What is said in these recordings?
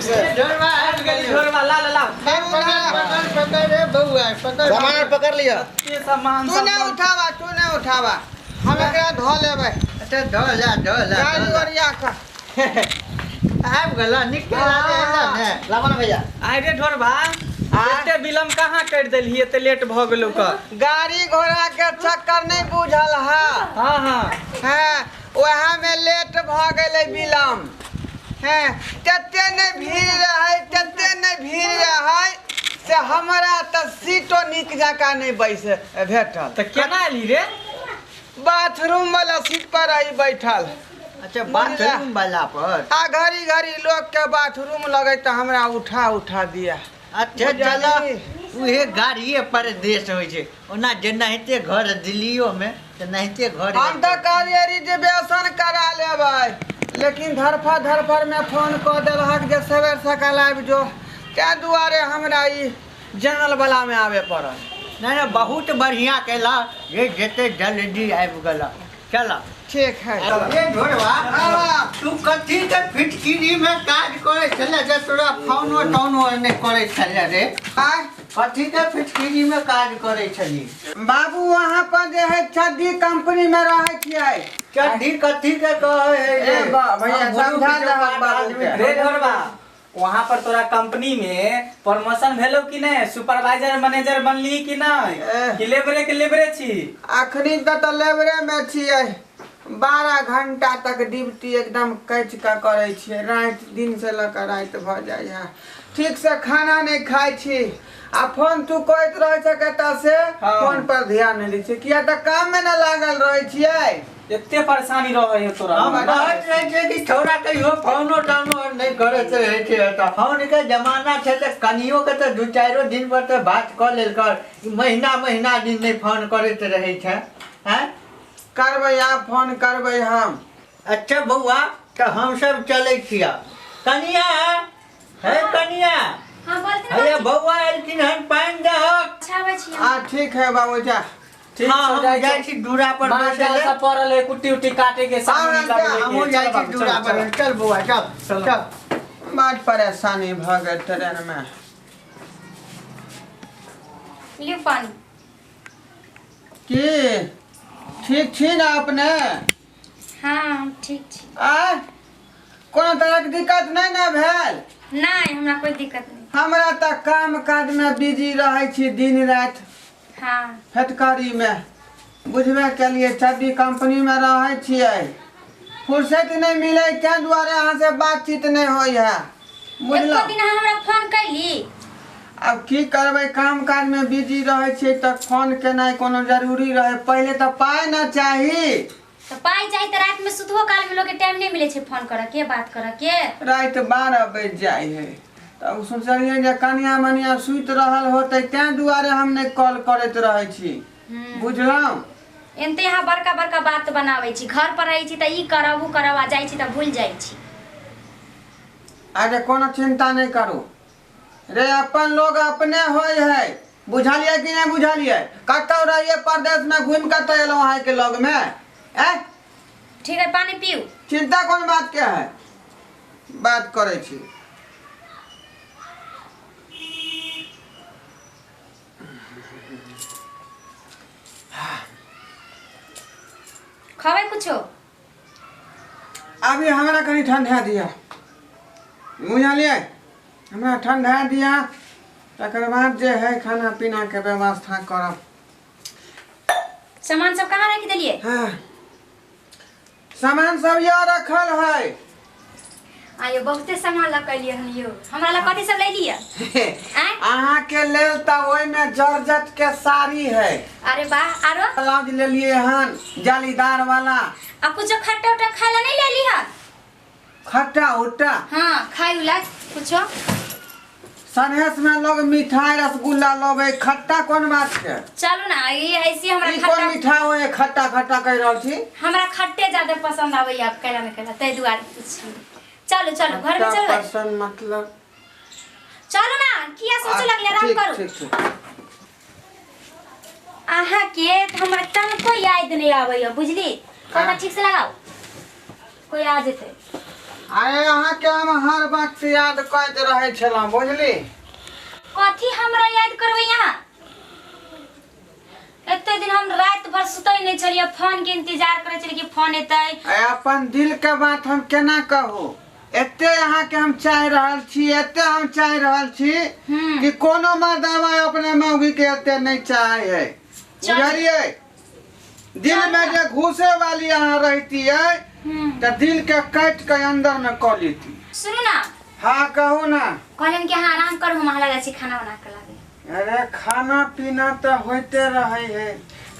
ढोरवा ला ला ला पकड़ रे बउआ पकड़ सामान पकड़ लिया। ये सामान तू नहीं उठावा हम एकरा धो लेबै। अच्छा ढोला गाड़ी ओरिया का आब गला निकल ने लावन भैया आइ रे ढोरवा एते विलम्ब कहाँ कर देलिए एते लेट भ गेलौ क गाड़ी घोड़ा के चक्कर नहीं बुझल है। हां हां हाँ वहाँ में लेट भ गेलै विलम्ब है। तते नहीं भीड़ रहे से हमरा त सीटो निक जका नहीं भेटल। त केना एली रे? बाथरूम वाला सीट पर आई बैठल। अच्छा बाथरूम वाला पर आ घड़ी लोग के बाथरूम लगे तो हमरा उठा दिया। अच्छा चलो उहे गाड़िए पर देश होय छै ओना जेनाहिते घर दिल्लियो में तेनाहिते घर हम तो कहलिए रिजर्वेशन करा लेबै लेकिन धरफर में फोन क देलहक जे सवेर सकाल आबि जो तै दुआरे हमरा ई जनरल वाला में आवे पड़ल। नहीं बहुत बढ़िया केला ये जेते जल्दी आबि गेला चला ठीक है। ये ढोरवा तू कथी के फिटकिरी में काज करे छले जे तोरा फोनो ने करे छले रे कथी के फिटकिरी में काज करे छली? बाबू वहाँ पर जे है छड्डी कंपनी में रहे छियै। चड्डी कथी के कहे ए भैया समझा दहक बाबू के। रे ढोरवा वहाँ पर तोरा कंपनी में प्रमोशन भेलो कि नहीं? सुपरवाइजर मैनेजर बनली कि नहीं कि लेबरे छी? अखनी तो लेबरे में छियै। 12 घंटा तक ड्यूटी एकदम कैच का करे छियै। रात दिन से लेकर रात भ जाय है। ठीक से खाना नहीं खाई छी आ फोन तू कहत रहे छ कता से फोन पर ध्यान नहीं दै छी किया त काम में न लागल रहे छियै। एते परेशानी रहे है तोरा? हम कहत रहे छै कि छोरा कहियो फोनो नहीं करे छै त फोन के जमाना छै त कनियो के त 2-4 दिन पर त बात क लेल कर। महीना दिन नहीं फोन करैत रहे छै हैं? करबै आप फोन करबै हम। अच्छा बउआ त हम सब चले छिया। कनिया है कनिया हां बोलते अरे बउआ एलखिन हन पानी दहक। अच्छा आबै छी ठीक है बाबू जा। ठीक हाँ हम जाय जाय छी दूरा पर बैठे ले सब पड़ल है कुट्टी उट्टी काटे के सामने लगे हम जाय छी दूरा पर चल बउआ चल बड़ परेशानी भ गेल ट्रेन में। लियो पानी। की ठीक छी ना अपने? हाँ ठीक छी। कोनो तरह के दिक्कत नहीं ना भेल? नहीं हमरा कोई दिक्कत नहीं। हमरा त काम काज में बिजी रहे छी दिन रात। हाँ फैक्ट्री में बुझबे के लिए छड्डी कंपनी में रहे छियै। फुर्सत नहीं मिले तै दुआरे अहाँ से बातचीत नहीं होय है। एको दिन हमरा फोन कैली? अब की करबै काम काज में बिजी रहे छियै त फोन केनाइ कोनो जरूरी रहे। पहले त पाए ना चाही। तो पाई चाहिए तो रात में सुतहो काल में लोग के टाइम नहीं मिले छे फोन करे के बात करे के। रात 12 बज जाय है तब सोचलिए जे कनिया मनिया सुत रहल होते तै दुआरे हम ने कॉल करत रहे छी। बुझलौ? एनते यहाँ बड़का बात बनावे छी। घर पर रही छी त ई करब उ करब आ जाई छी त भूल जाई छी। अरे कोनो चिंता नहीं करू रे अपन लोग अपने होय है। बुझलिए कि नहीं बुझलिए? कतौ रहिए परदेश में घूम के त एलो है के लग में ठीक है पानी पीऊ। चिंता कौन बात के है बात करे छी। खावे कुछो? अभी हमरा कहीं ठंडा दिया बुझलिए हमरा ठंडा दिया तकर बाद जे है खाना पीना के व्यवस्था करब। सामान सब कहाँ रख देलिए? हाँ सामान सब यहाँ रखल है। आयो बहुते सामान लकलिए हन यो। हमरा ला कथि सब ले लिया? अहाँ के लेल त ओइ में जॉर्जेट के साड़ी है। अरे वाह आरो ब्लाउज ले लिए हन जालीदार वाला। अब कुछ खट्टा उट्टा खाए ला नहीं ले ली हन? खट्टा उट्टा हां खाई ला कुछो। सनेस में लोग मिठाई रसगुल्ला लोगे खट्टा कौन बात के? चलो ना ये ऐसी हमरा ई कौन मिठाई होए खट्टा कह रहल छी? हमरा खट्टे ज्यादा पसंद आवे आप कहला में कहला तै दुआरे पूछी। चलो घर में चलो। पसंद मतलब चलो ना किया सोचे लगले आराम करो। ठीक आहा के हमरा तन कोई याद नहीं आवे बुझली? कहना ठीक से लगाओ कोई आ जेते। अरे अहाँ के हम हर वक्त याद करते रहे छलहुँ बुझली। कथी हमरा याद करबै यहाँ? एते दिन हम रात भर सुतै नहीं छलिए, फोन के इंतजार करे छलिए कि फोन एतै। अपन दिल के बात हम केना कहू? एते अहाँ के हम चाह रहल छी, एते हम चाह रहल छी कि कोनो मर्दावा अपने मौगी के एते नहीं चाहे है, बुझलिए। दिल में जो घुसे वाली अहाँ रहती है तो दिल के काट के अंदर में क लेती। सुनू ना। हाँ कहू ना। कहलन कि हाँ आराम करू, हम लगा छी खाना बना के लागे। अरे खाना पीना तो होते रहे है,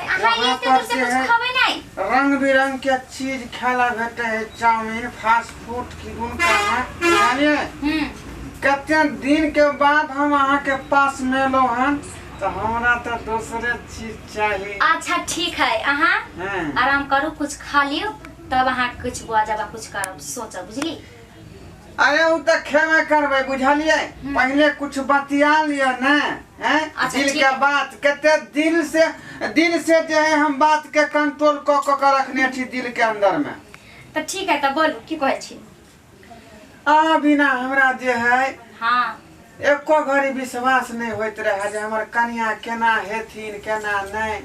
अहाँ ये तो दूर से कुछ खाबै नहीं। रंग बिरंग के चीज खाला भेटे है, चाउमीन फास्ट फूड की गुण करना, जानिए। कितने दिन के बाद हम अहाँ के पास मिलो हन तो हमरा तो दूसरे चीज चाहिए। अच्छा ठीक है, अहाँ आराम करू, कुछ खा लियो, तब अहाँ कुछ बुआ जाबा कुछ करब सोचब, बुझली। अरे वो तो खेमे करबे, बुझलिए। पहले कुछ बतिया लिया ना, हैं? अच्छा, दिल ठीक के है। बात कहते दिल से जो है हम बात के कंट्रोल क रखने छी दिल के अंदर में। तो ठीक है, तो बोलू की कहै छी। बिना हमरा जे है हाँ एको घड़ी विश्वास नहीं होत रहे जे हमर कन्या केना हेथिन केना नहीं।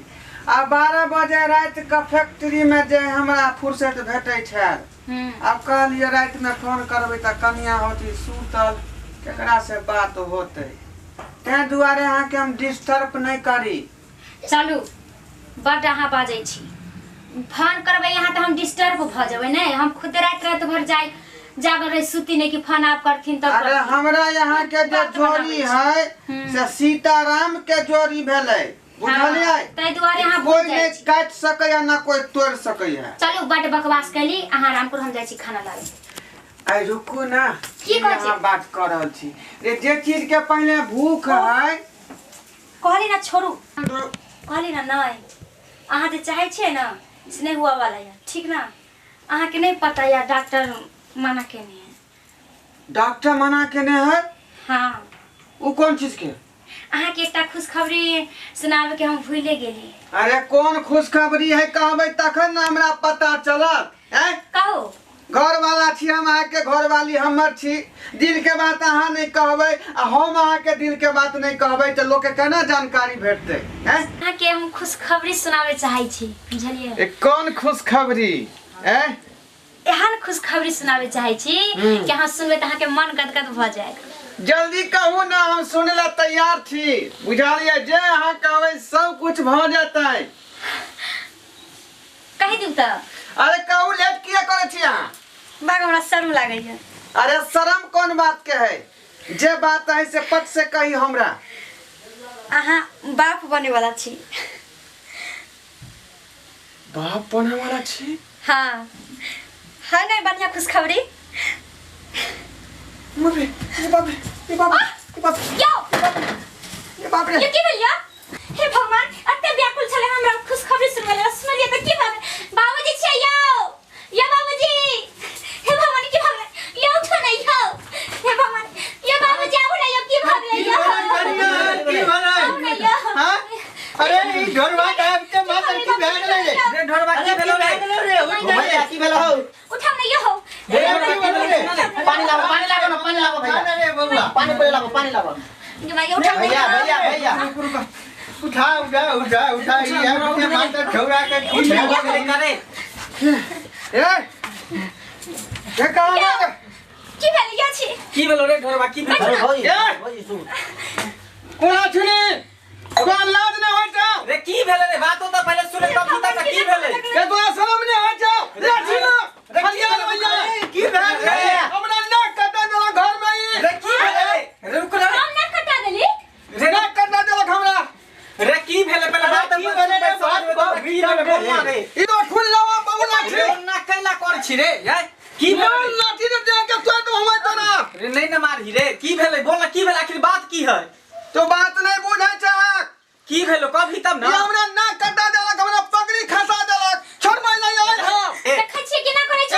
आ 12 बजे रात के फैक्ट्री में जे हमरा फुर्सत भेटे छै। अब कहलिए रात में फोन करबे त कन्या होती सुतल, केकरा से बात होते, तै दुआरे अहाँ के हम डिस्टर्ब नहीं करी। चलू, बड अहाँ बाजै छी, फोन करबै यहाँ तो हम डिस्टर्ब भ जेबै ने। हम खुद रात भर जागल रही, सुती नहीं कि फोन आप करथिन तब। अरे हमरा यहाँ के जो जोड़ी है से सीताराम के जोड़ी भेलै, बुझलिए। तै दुआरे अहाँ कोई भूल नहीं जाइ छी। काट सकै या ना कोई तोड़ सकै है। चलू, बड बकवास कैली, अहाँ आराम करू, हम जाइ छी खाना लागे। आई रुकू ना, की कहै छी? यहाँ बात कर रहल छी। जे चीज के पहले भूख है कहली ना छोड़ू, कहली ना नहीं, अहाँ जे चाहे छियै ना से नहीं हुआ वाला है, ठीक ना। अहाँ के नहीं पता या डॉक्टर मना केने है। डॉक्टर मना केने है? हाँ। वो कौन चीज के? अहाँ के एकटा खुशखबरी सुनावे के हम भूले गेली। अरे कौन खुशखबरी है कहबै तखन ना हमरा पता चलत। हैं? कहो। घर वाला छी हम, अहाँ के घर वाली हमर छी। दिल के बात अहाँ नहीं कहबै आ हम अहाँ के दिल के बात नहीं कहबै तो लोग के केना जानकारी भेटतै? हैं? अहाँ के हम खुशखबरी सुनावे चाहे छी, बुझलिए। कौन खुशखबरी? हैं? एहन खुशखबरी सुनावे चाहे छी कि अहाँ सुनबे त अहाँ के मन गदगद भ जाएगा। जल्दी कहू ना, हम सुने ला तैयार छी, बुझलिए। जे अहाँ कहबै सब कुछ भ जेतै। कहि दिउ त। अरे कहू, लेट किया करे छी अहाँ? बाग हमरा शर्म लागै है। अरे शर्म कौन बात के है? जे बात है से पट से कही हमरा। अहाँ बाप बने वाला छी। बाप बने वाला छी? हाँ, है नहीं बढ़िया खुशखबरी? मरे, ये बाप रे, ये बाप रे, ये बाप रे, यो ये बाप रे। ये की भैया? हे भगवान, अत्ते व्याकुल छले हमरा खुशखबरी सुनले, सुनलिए त की बात? बाबूजी छै यो, या बाबूजी। हे भगवान की भगले, यो उठो नहीं यो। हे भगवान, ये बाबूजी आउ ना यो, की भगले यो। की भगले? आउ ना यो। हां? अरे ई ढोरवा टाइप के मातर की भाग ले। रे ढोरवा की भेलो रे? भैया की भेलो हो? उठाओ ना यो। पानी लाओ ना, पानी लाओ भैया। अरे बबुआ, पानी पे लाओ, पानी लाओ। ये भाई उठाओ भैया ना। भैया भैया उठा ये अपने माता छोरा के कुछ करे। ए के कहां गए? की भेल यो छी? की भेलो रे ढोरवा की भेलो? भाई सुन कोना छुनी? कोन लाज न होता? रे की भेले रे? बात तो पहले सुने तब पता का की भेले? के तोरा शरम नहीं हो जा? रे छुना, फरियाद भैया की भेल रे? हमरा नाक कटा देला घर में ई। रे की भेले? रुक रे। हम ना कटा देली। रे नाक कटा देला हमरा। रे की भेले? पहले बात की भेले रे? बात की भेले? बोल मारे। ई तो खुल जावा बबुला छी। रे ना कैला कर छी रे? की बोल भेले? लाठी दे के तोय तो हम तना। रे नहीं न मारही रे। की भेले? बोल ना की भेले? आखिर बात की है? तो बात नहीं बुझै छ। की भेलो? कभी तब ना। ये हमरा नाक कटा देला, हमरा पगड़ी खसा देला। छोड़ मैं नहीं आइ हम। देखै छी कि ना करै छी?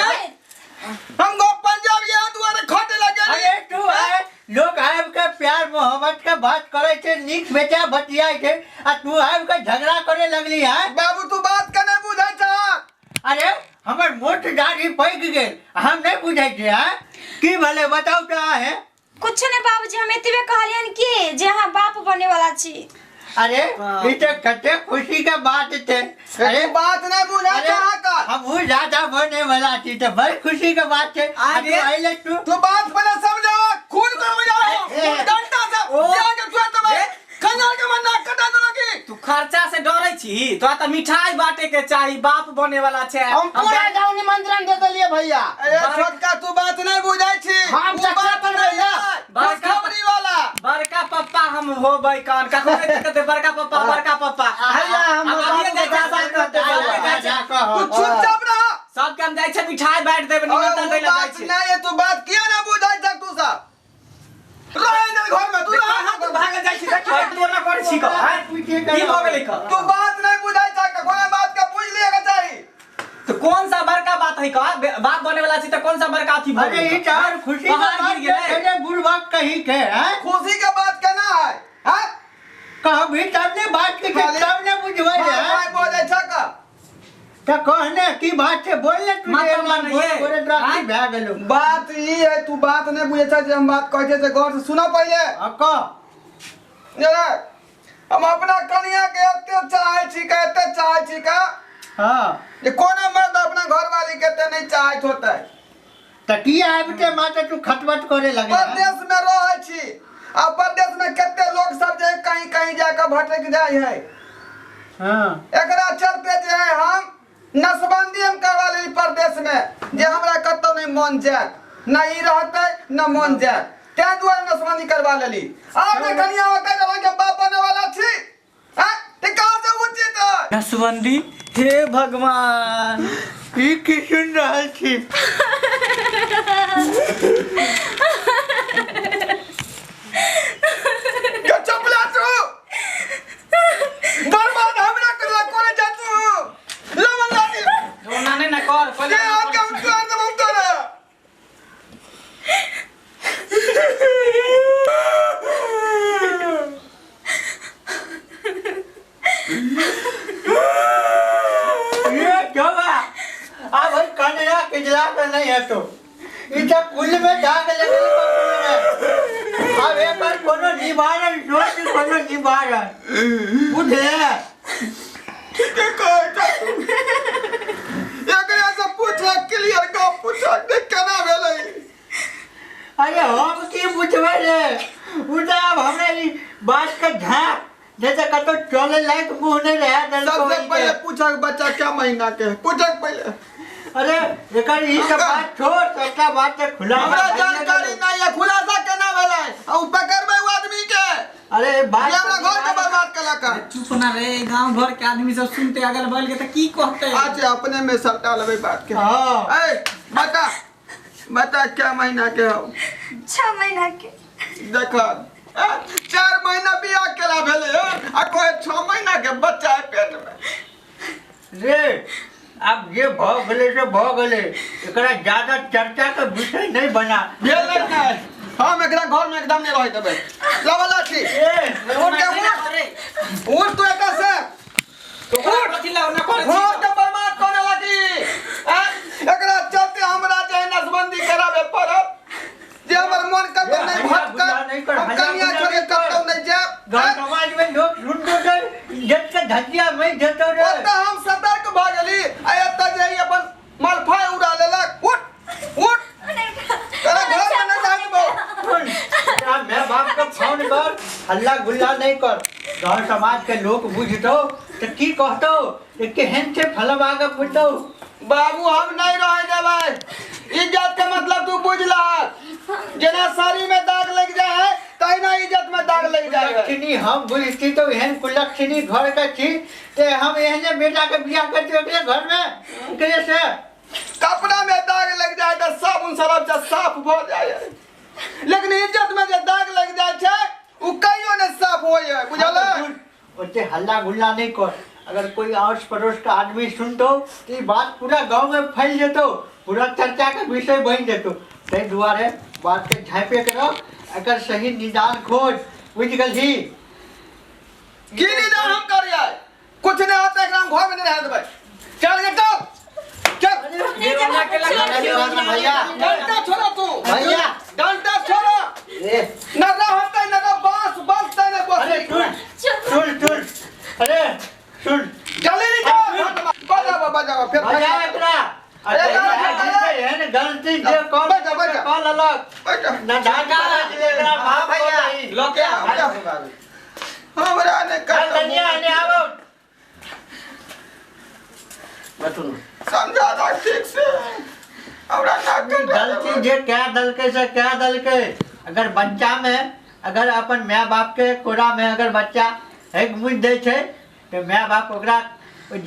हम गो पंजाब या दुआरे खटे लगे। अरे तू है लोग आब के प्यार मोहब्बत के बात करे छे, नीक बेटा बतिया के, आ तू आब के झगड़ा करे लगली है। बाबू तू बात के नहीं बुझै छ। अरे हमर मोट दाढ़ी पैक गेल हम नहीं बुझे थे हैं की भले बताओ क्या है। कुछ नहीं बाबूजी, हम एतबे कहलियन कि जे हाँ बाप बने वाला छी। अरे ये तो कते खुशी का बात थे। अरे बात नहीं बुझा कहाँ का हम वो ज्यादा बने वाला थी तो बड़ी खुशी का बात है। आगे आइले तू तू बात पहले समझो, खून को बुझाओ घंटा से जाके तू तो खंजर के मन नाक कटा दो लगी। तू खर्चा से डरै छी, तो त मिठाई बांटे के चाही, बाप बने वाला छे। हम पूरा गांव निमंत्रण दे देलिए भैया। अरे छोटका तू बात नहीं बुझाई छी। हम चचा पर भैया बस खबरी वाला बड़का पप्पा हम होबै कान का कहते बड़का पप्पा भैया हम आगे बाबू जा का करते तू चुपचाप रह। सब काम जाय छे मिठाई बांट देब, निमंत्रण दै ले जाय बात छे। नहीं है, तू बात किया ना बुझाई तक तू सब रह नहीं घर में। तू कहां तू भाग जाय छी, देख तू ना कर छी का की हो गेलै का। तू बात नहीं बुझाई तक कोई बात का पूछ लिया के चाहिए। तो कौन सा बड़का बात है का, बाप बने वाला छी तो कौन सा बड़का थी। अरे ये चार खुशी का बाहर बात गिर गेलै। अरे बुढ़वा कहीं के हैं खुशी का बात कहना है हैं कहो भी सबने बात की सबने बुझवाई भाई है बोले छका तो कहने की बात है बोलने तू मतलब मानिए। बोले ड्राफ्टी भे गेलो बात ये है, तू बात नहीं बुझे छ जे हम बात कहते से गौर से सुना पहले। अको जरा हम अपना कन्या के एते चाहे छी का हां ये कोनो मर्द अपना घर वाली के ते नहीं चाहत होता है। तकिया आबते माते तू खटवट करे लगे परदेश में रहे छी आ परदेश में कितने लोग सब जे कहीं कहीं जाकर भटक जाय है। हां एकरा चलते जे है हम नसबंदी हम करवा लेली परदेश में जे हमरा कतो नहीं मन जात, ना ई रहते ना मन जात, ते दुआरे नसबंदी करवा लेली। अब मैं कन्या होते जब के बाप बने वाला छी हां ते कहां से उचित है नसबंदी। हे भगवान ई की सुन रहल छी के चपला तू बर्बाद हमरा करला कोने जातू लवन लागी रोना नहीं ना कर के आके उतार दे उतार। ये जोगा अब भाई कन्या किजला पे नहीं है तो इटा कुल में दाग लगे अब एक बार कोनो निवारण सोच कोनो निवारण बुझे ठीक है कह एकरा से पूछ क्लियर का पूछ दे केना भेलै। अरे हम की बुझबे रे उदा अब हमरा ई बात का झाप जैसे कतो चले लायक मुंह नहीं रहा दल सबसे पहले पूछा बच्चा क्या महीना के है, पूछा पहले। अरे एकर ई सब बात छोड़ सबका बात से खुला हमरा जानकारी नहीं है, खुलासा केना भेलै आ उ पकड़बै उ आदमी के। अरे बात ये हमरा घर के बर्बाद कला का। चुप ना रे, गांव भर के आदमी सब सुनते अगल बगल के तो की कहते। आज अपने में सल्टा लेबै बात के। हां ए बता क्या महीना के हो। 6 महीना के। देखा 4 महीना बियाह केला भेलै हो आ कोई 6 महीना के बच्चा है पेट में। रे अब ये भाव गले से भाव गले एकरा ज्यादा चर्चा का विषय नहीं बना भेलै नहीं हम एकरा घर में एकदम नहीं रह देबै। लवला छी उठ के उठ तू एका से तो कथि ला ना करे घर छी। के बर्बाद करे लगी। एकरा चलते हमरा जे नसबंदी करावे पड़त जे हमर मन कतो नहीं भटक हम कन्या छोड़े कतो नहीं जाब। गांव समाज में लोग सुनते थे जब के धजिया में जतो रे ओत हम सतर्क भ गेली आ एत जे ई अपन मलफाई उड़ा लेलक। उठ तेरा घर में नहीं जाबो। मैं बाप का फोन कर हल्ला गुल्ला नहीं कर गांव समाज के लोग बुझतो तो की कहतो एक केहन से फलवा के पूछतो बाबू हम नहीं रह देबै। इज्जत के मतलब तू बुझला जेना साड़ी में दाग लग जाए है तहिना इज्जत में दाग लग जाए। लक्ष्मी हम बुझती तो एहन कुलक्षणी घर का छी ते हम एहने बेटा के बियाह करते ओकरे घर में कैसे कपड़ा में दाग लग जाए तो साबुन सरफ से साफ हो जाए, लेकिन इज्जत में जो दाग लग जाए छे उ कहियो ने साफ होय है। बुझल ओते हल्ला गुल्ला नहीं कर। अगर कोई आस पड़ोस का आदमी सुनतो तो ये बात पूरा गांव में फैल जेतो, पूरा चर्चा का विषय बन जेतो। तै दुआरे बात के झाँपे के रख एकर सही निदान खोज बुझ गलही। की निदान हम करिए कुछ नहीं होता एकरा हम घर में नहीं रह देबै। चल गे तो चल देवाना के लगा भैया डंडा छोड़ो तू भैया डंडा छोड़ो ए न रहते न बस बस न अरे बस सुन अरे सुन जल्दी निकल बजाओ फिर बजा एकरा अरे गलती जे कौन बजा। कॉल अलग ना ढाका एकरा बाप भैया लो क्या हमरा ने कल दुनिया ने आओ बतून समझा ना ठीक से हमरा ना गलती जे क्या दल के अगर बच्चा में अगर अपन माय बाप के कोरा में अगर बच्चा एक मुझ दे छे तो माय बाप ओकरा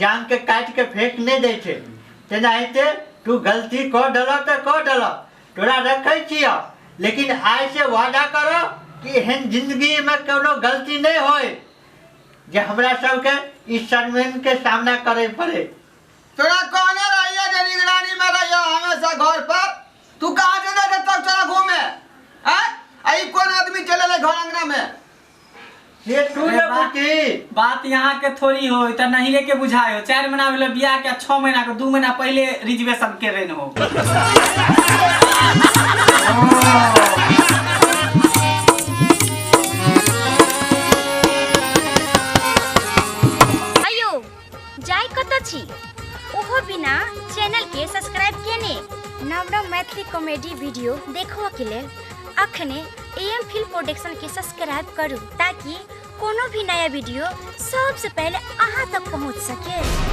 जान के काट के फेंक नहीं दे छे तेनाहिते तू गलती को डलो तो को डलो तोरा रखे छिया लेकिन आज से वादा करो कि एहन जिंदगी में कोनो गलती नहीं होए जे हमरा सबके इस शर्मिंदगी के सामना करे पड़े। तोरा कहने रहिए जे निगरानी में रहियो हमेशा घर पर तू कहां से जाते तक चला घूमे हैं आई कौन आदमी चले ले घर अंगना में ये तू अरे ने बा- पूछी बात यहाँ के थोड़ी हो इतना नहीं लेके बुझायो 4 महीना भेले बियाह के 6 महीना के 2 महीना पहले रिजर्वेशन के रेन हो आयो जाय कत छी ओहो बिना चैनल के सब्सक्राइब केने नव नव मैथिली कॉमेडी वीडियो देखो के लेल अखने एम फिल्म प्रोडक्शन के सब्सक्राइब करू ताकि कोनो भी नया वीडियो सबसे पहले अहाँ तक पहुंच सके।